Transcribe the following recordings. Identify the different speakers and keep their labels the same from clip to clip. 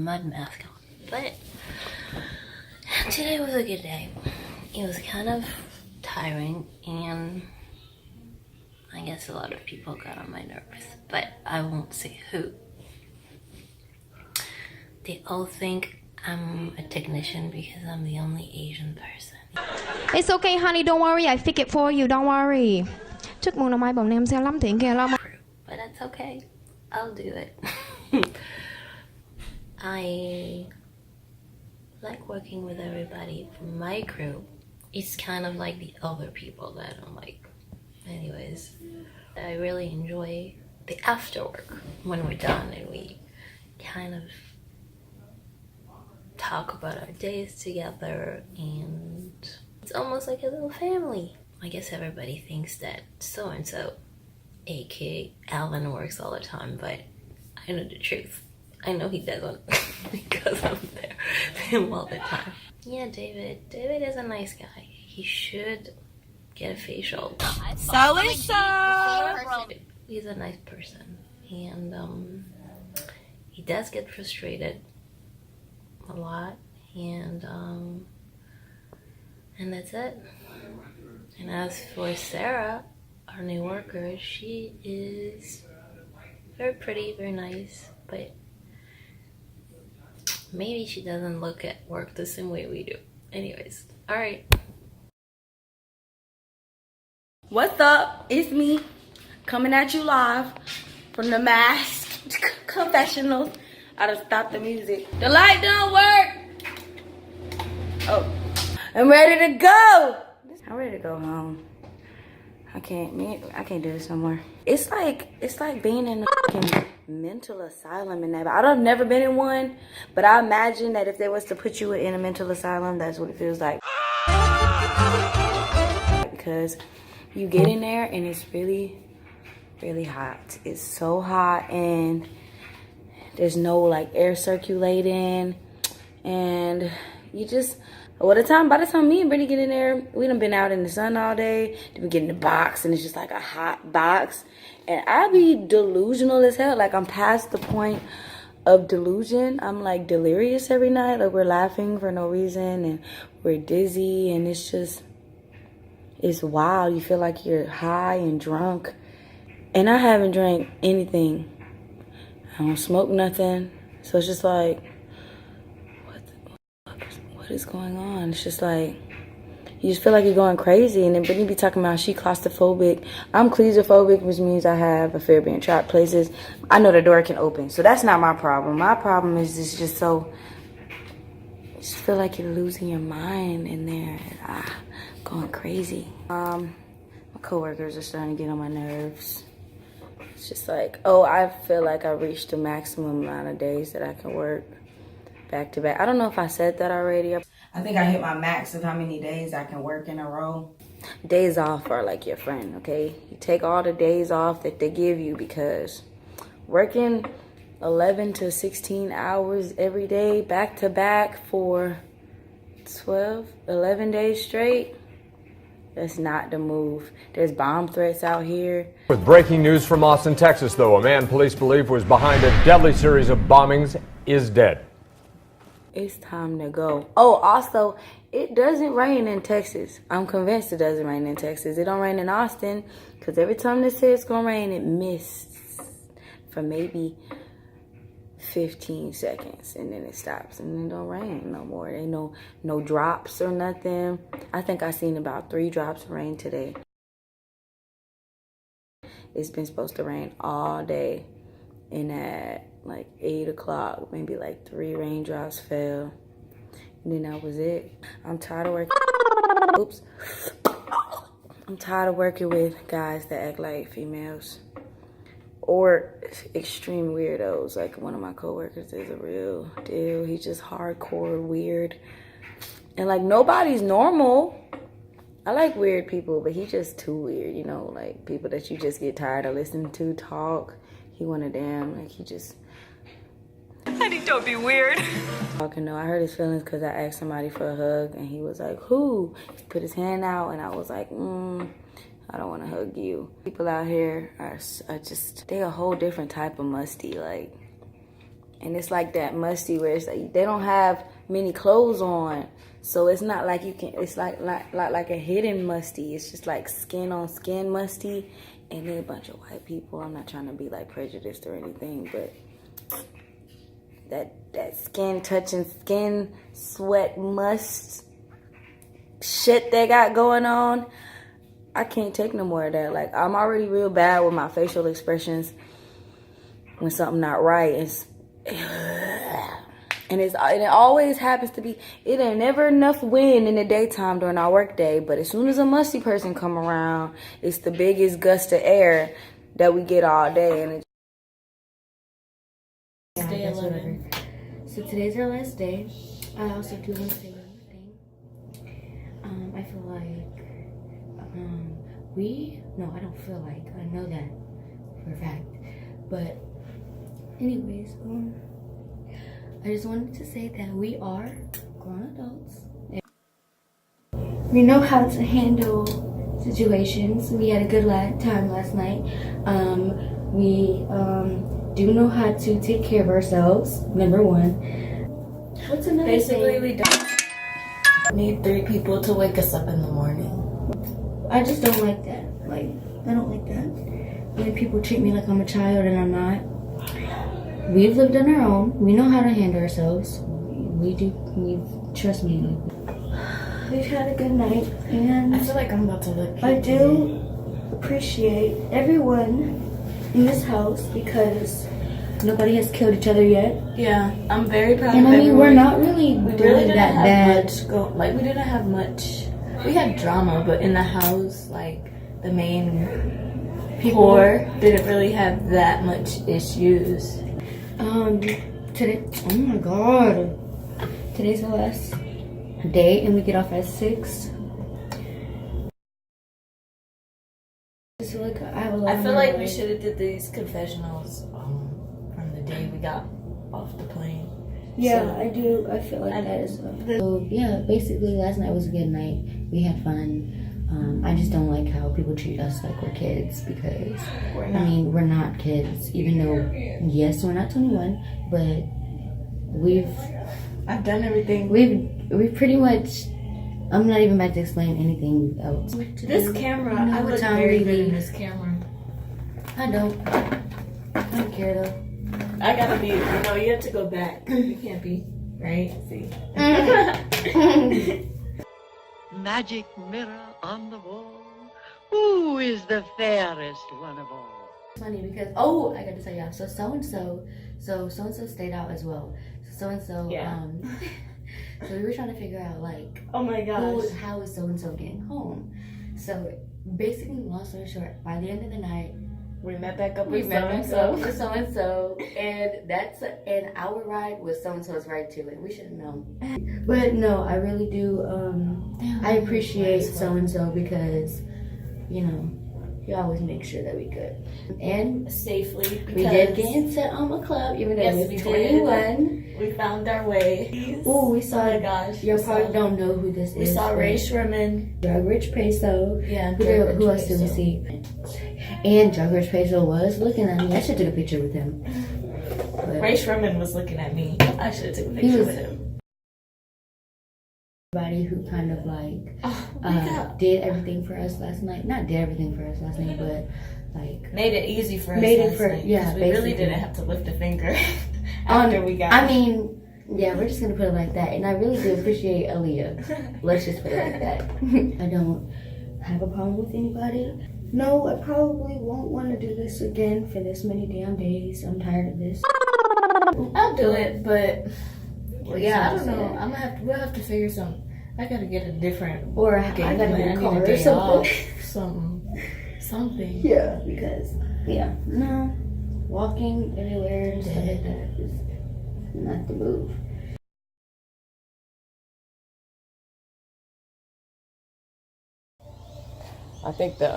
Speaker 1: mud mask on. But today was a good day. It was kind of tiring, and I guess a lot of people got on my nerves, but I won't say who. They all think I'm a technician because I'm the only Asian person.
Speaker 2: It's okay, honey. Don't worry. I fix it for you. Don't worry. Chúc mừng năm mai bọn em sẽ lắm tiền kìa lo.
Speaker 1: But that's okay. I'll do it. I like working with everybody from my crew. It's kind of like the other people that I don't like. Anyways, I really enjoy the after work when we're done and we kind of talk about our days together, and it's almost like a little family. I guess everybody thinks that so-and-so, aka Alvin, works all the time, but I know the truth. I know he doesn't because I'm there with him all the time. Yeah, David is a nice guy. He should get a facial.
Speaker 3: So and so.
Speaker 1: He's a nice person, and he does get frustrated a lot, and that's it. And as for Sarah, our new worker, she is very pretty, very nice, but maybe she doesn't look at work the same way we do. Anyways, all right.
Speaker 3: What's up? It's me coming at you live from the masked confessional. I just stopped the music. The light don't work. Oh, I'm ready to go. I'm ready to go home. I can't do this no more. It's like being in a fucking mental asylum and that. I've never been in one, but I imagine that if they was to put you in a mental asylum, that's what it feels like. Because you get in there and it's really, really hot. It's so hot and there's no like air circulating, and you just, by the time me and Brittany get in there, we done been out in the sun all day. Then we get in the box and it's just like a hot box. And I be delusional as hell. Like I'm past the point of delusion. I'm like delirious every night. Like we're laughing for no reason and we're dizzy, and it's just, it's wild. You feel like you're high and drunk. And I haven't drank anything. I don't smoke nothing. So it's just like, what is going on? It's just like, you just feel like you're going crazy. And then Brittany be talking about she claustrophobic. I'm claustrophobic, which means I have a fear of being trapped places. I know the door can open, so that's not my problem. My problem is it's just so, you just feel like you're losing your mind in there. Going crazy. My coworkers are starting to get on my nerves. It's just like, oh, I feel like I reached the maximum amount of days that I can work back to back. I don't know if I said that already. I think I hit my max of how many days I can work in a row. Days off are like your friend, okay? You take all the days off that they give you, because working 11 to 16 hours every day back to back for 11 days straight, that's not the move. There's bomb threats out here.
Speaker 4: With breaking news from Austin, Texas, though, a man police believe was behind a deadly series of bombings is dead.
Speaker 3: It's time to go. Oh, also, it doesn't rain in Texas. I'm convinced it doesn't rain in Texas. It don't rain in Austin, because every time they say it's gonna rain, it mists for maybe 15 seconds, and then it stops, and then it don't rain no more. Ain't no drops or nothing. I think I seen about 3 drops of rain today. It's been supposed to rain all day, and at like 8 o'clock, maybe like 3 raindrops fell, and then that was it. I'm tired of working. Oops. I'm tired of working with guys that act like females, or extreme weirdos. Like one of my coworkers is a real deal. He's just hardcore weird. And like nobody's normal. I like weird people, but he's just too weird, you know, like people that you just get tired of listening to talk. He one of them, like he just...
Speaker 5: Honey, don't be weird.
Speaker 3: Talking, no, I hurt his feelings because I asked somebody for a hug and he was like, who? He put his hand out and I was like, I don't want to hug you. People out here are just, they a whole different type of musty. Like, And it's like that musty where it's like they don't have many clothes on. So it's not like you can, it's like a hidden musty. It's just like skin on skin musty. And then a bunch of white people. I'm not trying to be like prejudiced or anything, but that skin touching skin, sweat, must shit they got going on, I can't take no more of that. Like, I'm already real bad with my facial expressions when something not right. And it always happens to be, it ain't never enough wind in the daytime during our work day, but as soon as a musty person come around, it's the biggest gust of air that we get all day. And
Speaker 1: Day 11. So today's our last day. I also do want to say one thing. I feel like I don't feel like, I know that for a fact. But anyways, I just wanted to say that we are grown adults. We know how to handle situations. We had a good time last night. We do know how to take care of ourselves, number one. What's another
Speaker 6: Basically,
Speaker 1: thing?
Speaker 6: we don't need 3 people to wake us up in the morning.
Speaker 1: I just don't like that. Like, I don't like that. When people treat me like I'm a child and I'm not. We've lived on our own. We know how to handle ourselves. Trust me. We've had a good night, and
Speaker 6: I feel like I'm about to look.
Speaker 1: I do appreciate everyone in this house because nobody has killed each other yet.
Speaker 6: Yeah, I'm very proud
Speaker 1: And
Speaker 6: of
Speaker 1: I mean,
Speaker 6: everyone.
Speaker 1: we're not really
Speaker 6: We
Speaker 1: doing
Speaker 6: really didn't
Speaker 1: that
Speaker 6: have
Speaker 1: bad.
Speaker 6: much we didn't have much. We had drama, but in the house, like the main core didn't really have that much issues.
Speaker 1: Today, oh my god. Today's the last day and we get off at 6. So like, I have a lot
Speaker 6: I
Speaker 1: on
Speaker 6: feel
Speaker 1: my
Speaker 6: like we
Speaker 1: mind.
Speaker 6: should have did these confessionals from the day we got off the plane.
Speaker 1: Yeah,
Speaker 6: So-
Speaker 1: I do. I feel like that as well. So yeah, basically last night was a good night. We had fun. I just don't like how people treat us like we're kids because
Speaker 6: We're
Speaker 1: I
Speaker 6: not.
Speaker 1: mean we're not kids. Even though yes, we're not 21, but
Speaker 6: I've done everything.
Speaker 1: we've pretty much. I'm not even about to explain anything else.
Speaker 6: This camera,
Speaker 1: You know
Speaker 6: I
Speaker 1: what
Speaker 6: look
Speaker 1: time
Speaker 6: very
Speaker 1: we
Speaker 6: good in
Speaker 1: leave.
Speaker 6: this camera.
Speaker 1: I don't care though.
Speaker 6: I gotta be, you have to go back. You can't be, right? See.
Speaker 7: Magic mirror on the wall, who is the fairest one of all?
Speaker 1: Funny because I got to tell y'all. So and so stayed out as well.
Speaker 6: Yeah.
Speaker 1: So we were trying to figure out like
Speaker 6: Oh my gosh.
Speaker 1: how is so and so getting home. So basically, long story short, by the end of the night,
Speaker 6: We met back up
Speaker 1: we
Speaker 6: with
Speaker 1: met back up
Speaker 6: so-and-so.
Speaker 1: with so and so, and our ride was so and so's ride too, and we should have known. But no, I really do. I appreciate so and so because he always makes sure that we good. And
Speaker 6: Safely.
Speaker 1: we did get into a club, even though
Speaker 6: Yes,
Speaker 1: it
Speaker 6: we
Speaker 1: was
Speaker 6: did.
Speaker 1: 21.
Speaker 6: We found our way.
Speaker 1: Oh, we saw.
Speaker 6: Oh my gosh.
Speaker 1: You
Speaker 6: we
Speaker 1: probably
Speaker 6: saw-
Speaker 1: don't know who this
Speaker 6: We
Speaker 1: is.
Speaker 6: saw
Speaker 1: but
Speaker 6: Ray Sherman.
Speaker 1: Drug Rich Peso.
Speaker 6: Yeah.
Speaker 1: Who else did we see? And Drug Rich Peso was looking at me. I should take a picture with him. But
Speaker 6: Ray Sherman was looking at me. I should have taken a
Speaker 1: He
Speaker 6: picture
Speaker 1: was-
Speaker 6: with him.
Speaker 1: everybody who kind of like
Speaker 6: Oh my God.
Speaker 1: did everything for us last night. Not did everything for us last night, but like
Speaker 6: Made it easy for us.
Speaker 1: Made it
Speaker 6: last
Speaker 1: for-
Speaker 6: night, 'cause
Speaker 1: yeah,
Speaker 6: we really
Speaker 1: basically.
Speaker 6: didn't have to lift a finger after we got.
Speaker 1: I mean, yeah, we're just gonna put it like that. And I really do appreciate Aaliyah. Let's just put it like that. I don't have a problem with anybody. No, I probably won't want to do this again for this many damn days. I'm tired of this.
Speaker 6: I'll do it, but yeah, I don't
Speaker 1: Something
Speaker 6: know.
Speaker 1: sad.
Speaker 6: We'll have to figure something. I gotta get a different
Speaker 1: Or I
Speaker 6: game
Speaker 1: gotta
Speaker 6: plan.
Speaker 1: get
Speaker 6: I
Speaker 1: a
Speaker 6: need
Speaker 1: car
Speaker 6: a
Speaker 1: or
Speaker 6: day
Speaker 1: something.
Speaker 6: off. Something.
Speaker 1: Yeah, because no, walking everywhere and stuff like that is not the move.
Speaker 8: I think the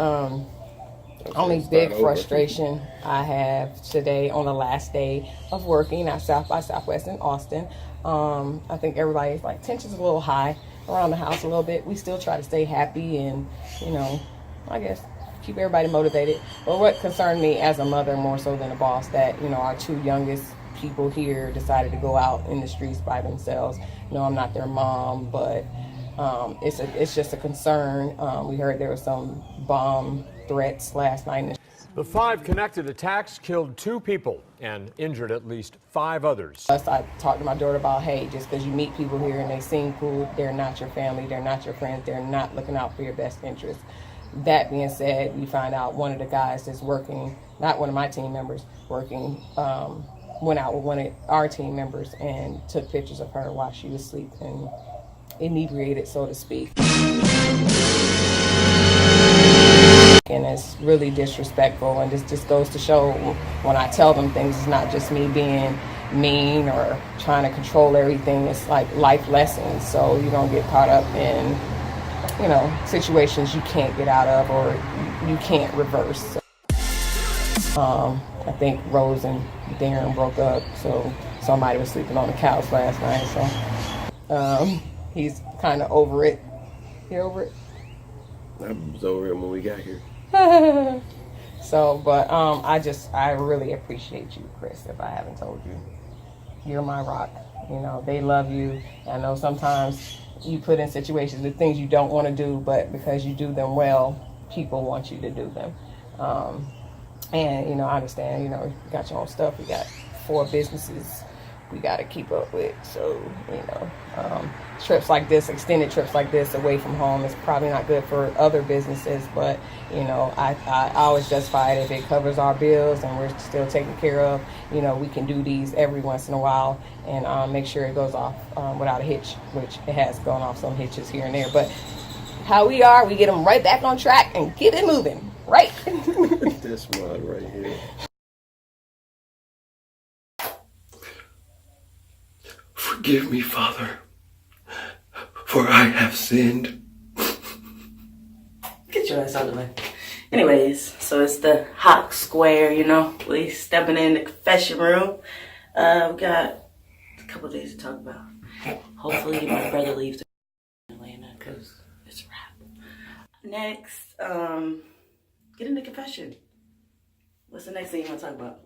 Speaker 8: only big frustration I have today on the last day of working at South by Southwest in Austin, I think everybody's like tension's a little high around the house a little bit. We still try to stay happy and, I guess keep everybody motivated. But what concerned me as a mother more so than a boss, that, our 2 youngest people here decided to go out in the streets by themselves. No, I'm not their mom, but it's just a concern. We heard there were some bomb threats last night.
Speaker 4: The 5 connected attacks killed 2 people and injured at least 5 others.
Speaker 8: I talked to my daughter about, hey, just because you meet people here and they seem cool, they're not your family, they're not your friends, they're not looking out for your best interests. That being said, we find out one of the guys that's working, not one of my team members, working, went out with one of our team members and took pictures of her while she was asleep and inebriated, so to speak. And it's really disrespectful, and this just goes to show when I tell them things, it's not just me being mean or trying to control everything. It's like life lessons, so you don't get caught up in, you know, situations you can't get out of or you can't reverse. I think Rose and Darren broke up, so somebody was sleeping on the couch last night, so he's kind of over it. You over it?
Speaker 9: I was over it when we got here.
Speaker 8: So, but I really appreciate you, Chris, if I haven't told you. You're my rock. You know, they love you. I know sometimes you put in situations with things you don't want to do, but because you do them well, people want you to do them. And, you know, I understand, you know, you got your own stuff. We got 4 businesses we got to keep up with. So, you know, trips like this, extended trips like this away from home is probably not good for other businesses. But, you know, I always justify it if it covers our bills and we're still taken care of. You know, we can do these every once in a while and make sure it goes off without a hitch, which it has gone off some hitches here and there. But how we are, we get them right back on track and keep it moving, right?
Speaker 9: This one right here. Forgive me, Father, for I have sinned.
Speaker 3: Get your ass out of the way. Anyways, so it's the hot square, you know. We stepping in the confession room. We got a couple things to talk about. Hopefully my brother leaves Atlanta because it's a wrap. Next, get into confession. What's the next thing you want to talk about?